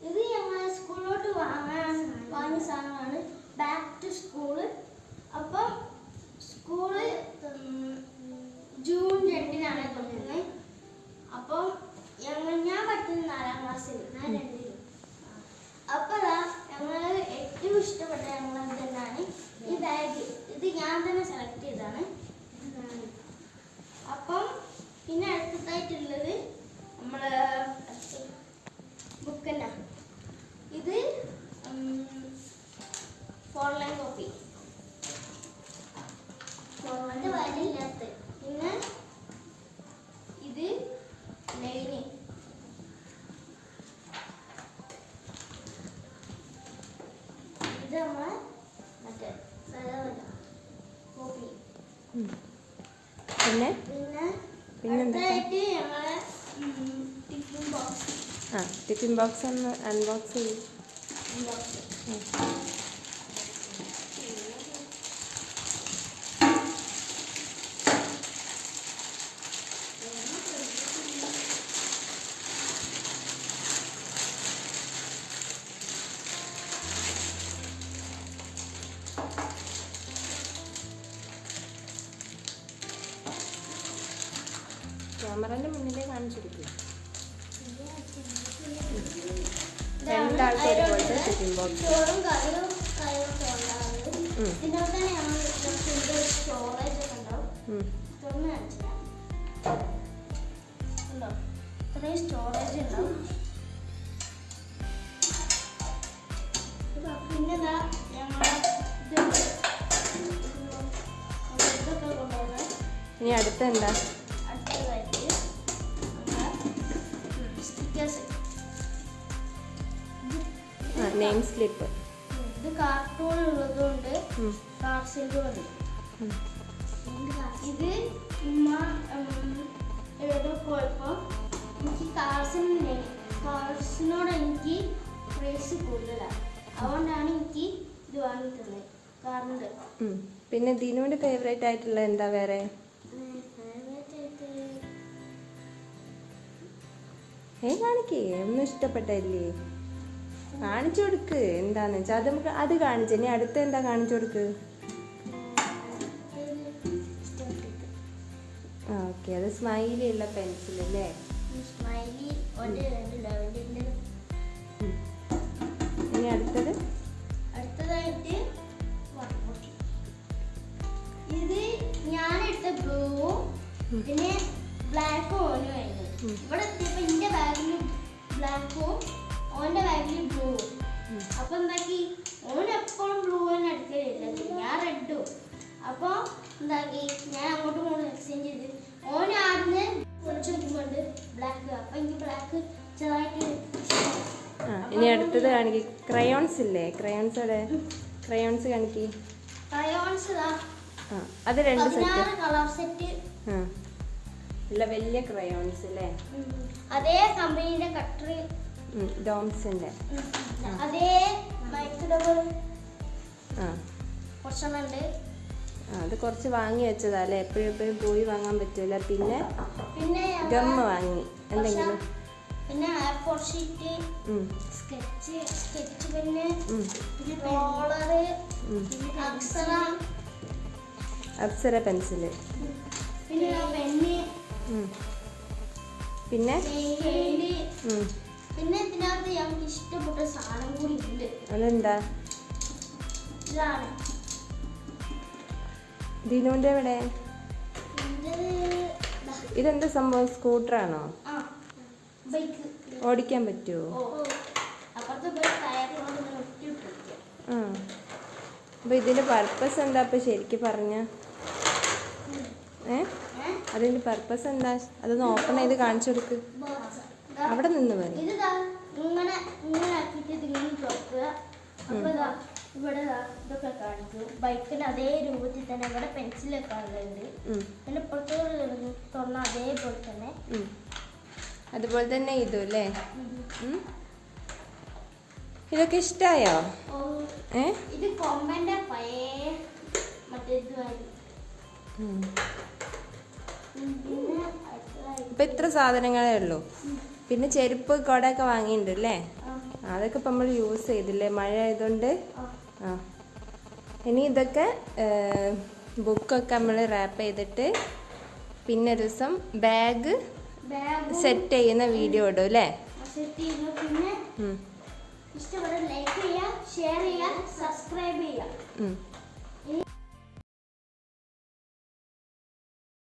ഇത് ഞങ്ങൾ സ്കൂളിലോട്ട് വാങ്ങിയ സാധനമാണ്. Back to school. അപ്പം സ്കൂള് ജൂൺ 2-നാണ് കൊണ്ടുവരുന്നത്. അപ്പം ഞാൻ പഠിക്കുന്നത് 4-ാം ക്ലാസ്സിൽ. അപ്പോൾ ഞങ്ങൾ ഏറ്റവും ഇഷ്ടപ്പെട്ട ഞങ്ങൾ തന്നെയാണ് ഈ ബാഗ്. ഇത് ഞാൻ തന്നെ സെലക്ട് ചെയ്തതാണ്. അപ്പം പിന്നെ അടുത്തതായിട്ടുള്ളത് നമ്മളെ ബുക്ക് തന്നെ. ഇത് 4-ലൈൻ കോപ്പി. വരില്ലാത്ത. പിന്നെ ഇത് ലൈന്. ഇത് നമ്മളെ മറ്റേ കോപ്പി. പിന്നെ അടുത്തായിട്ട് ഞങ്ങളെ ടിഫിൻ ബോക്സ്. ടിഫിൻ ബോക്സ് ഒന്ന് അൺബോക്സ് ചെയ്യും. ക്യാമറന്റെ മുന്നിലേ കാണിച്ചു കൊടുക്കുക. രണ്ടാൾക്ക് ഒരുപോലത്തെ ടിഫിൻ ബോക്സ്. ചോറും കറിയും ഇതിനകത്ത് ഞങ്ങൾ സ്റ്റോറേജ് ഒക്കെ ഉണ്ടാവും. തുറന്ന് കാണിച്ചാൽ ഉണ്ടോ? ഇത്രയും സ്റ്റോറേജ് ഉണ്ടാവും. പിന്നെ ഞങ്ങൾ ഇതൊക്കെ കൊണ്ടുപോകുന്നത്. ഇനി അടുത്ത എന്താ? Name slip. ഇത് കാർട്ടൂൺ ഉള്ളതുകൊണ്ട് കാർസിലുണ്ട്. ഇത് ഉമ്മ എവിടെ പോയപ്പോൾ എനിക്ക് കാർസിനോട് എനിക്ക് ക്രേസ് കൂടുതലാണ്. അതുകൊണ്ടാണ് എനിക്ക് ഇത് വാങ്ങി തന്നത്. കാറിൻ്റെ. പിന്നെ ദിനുവിന്റെ ഫേവറേറ്റ് ആയിട്ടുള്ള എന്താ വേറെ? കാണിക്കേ ഒന്നും ഇഷ്ടപ്പെട്ടില്ലേ? കാണിച്ചു കൊടുക്ക് എന്താന്ന് വെച്ചാൽ. അത് നമുക്ക് അത് കാണിച്ചു. ഇനി അടുത്ത എന്താ കാണിച്ചു കൊടുക്ക്. ഓക്കെ, അത് സ്മൈലി ഉള്ള പെൻസിൽ അല്ലേ? ഇനി അടുത്തതായിട്ട് ഇത് ഞാനെടുത്ത ബ്ലൂവും പിന്നെ ബ്ലാക്കും ഓനും ആയിരുന്നു. ഇവിടെ എത്തിയപ്പോ എന്റെ ബാഗിൽ ബ്ലാക്കും ഓന്റെ ബാഗിൽ ബ്ലൂവും. അപ്പൊ എന്താക്കി, ഓൻ എപ്പോഴും ബ്ലൂ തന്നെ എടുക്കലില്ല, ഞാൻ റെഡും. അപ്പൊ എന്താക്കി, ഞാൻ അങ്ങോട്ടും ഇങ്ങോട്ടും എക്സ്ചേഞ്ച് ചെയ്ത് ഓൻ ആദ്യം കുറച്ച് നോക്കുമ്പോണ്ട് ബ്ലാക്ക്. അപ്പൊ എനിക്ക് ബ്ലാക്ക് ചെറുതായിട്ട്. ഇനി അടുത്തത് കാണിക്ക്. ക്രയോൺസ് ഇല്ലേ? ക്രയോൺസ് അവിടെ ക്രയോൺസ് കാണിക്ക്. ക്രയോൺസ് അത് 2 സെറ്റ്. Colour set. ഇല്ല, വലിയ ക്രയോൺസ് അല്ലേ? അതേ കമ്പനിയുടെ കട്ടർ. ഡോംസിന്റെ അതേ മൈക്രോഡബിൾ. കുറച്ചുണ്ട്. അത് കുറച്ച് വാങ്ങി വെച്ചതാ അല്ലേ? എപ്പോഴും പോയി വാങ്ങാൻ പറ്റൂല. പിന്നെ ഗമ്മ വാങ്ങി എന്തെങ്കിലും. പിന്നെ A4 ഷീറ്റ്, സ്കെച്ച് പെന്ന്, പിന്നെ റോളർ, അപ്സര പെൻസില്, പിന്നെ പെന്ന്, പിന്നെ പിന്നെ ഇതിനകത്ത് ഞങ്ങൾക്ക് ഇഷ്ടപ്പെട്ട സാധനം കൂടി ഉണ്ട്. അതെന്താ? ഇതാണ് ദിനുവിന്റെ എവിടെ? ഇതെന്താ സംഭവം? സ്കൂട്ടറാണോ? ഓടിക്കാൻ പറ്റുമോ? അപ്പൊ ഇതിന്റെ പർപ്പസ് എന്താ ഇപ്പൊ ശരിക്കും പറഞ്ഞ? അതിന്റെ പർപ്പസ് എന്താ? അതൊന്ന് ഓപ്പൺ ചെയ്ത് കാണിച്ചു കൊടുക്ക്. അവിടെ നിന്ന് വരും. ഇവിടെ ഇതൊക്കെ കാണിക്കും. ബൈക്കിന് അതേ രൂപത്തിൽ തന്നെ ഇവിടെ പെൻസിലൊക്കെ ഉള്ളുണ്ട്. പിന്നെ പുറത്തോട് തുറന്ന അതേപോലെ തന്നെ. അതുപോലെ തന്നെ ഇതും അല്ലേ? ഇതൊക്കെ ഇഷ്ടായോ? ഇത് കൊമ്പന്റെ പഴയ മറ്റേ ഇതുമായിരുന്നു. ഇപ്പൊ ഇത്ര സാധനങ്ങളേ ഉള്ളൂ. പിന്നെ ചെരുപ്പ് കുടയൊക്കെ വാങ്ങിയിട്ടുണ്ട് അല്ലേ? ആ, അതൊക്കെ ഇപ്പം നമ്മൾ യൂസ് ചെയ്തില്ലേ മഴ ആയതുകൊണ്ട്. ആ. ആ ഇനി ഇതൊക്കെ ബുക്കൊക്കെ നമ്മൾ റാപ്പ് ചെയ്തിട്ട് പിന്നെ ഒരു ദിവസം ബാഗ് ബാഗും സെറ്റ് ചെയ്യുന്ന വീഡിയോ ഇടും അല്ലേ? സെറ്റ് ചെയ്യുക. പിന്നെ ഇഷ്ടപ്പെട്ട ലൈക്ക് ചെയ്യുക, ഷെയർ ചെയ്യുക, സബ്സ്ക്രൈബ് ചെയ്യുക.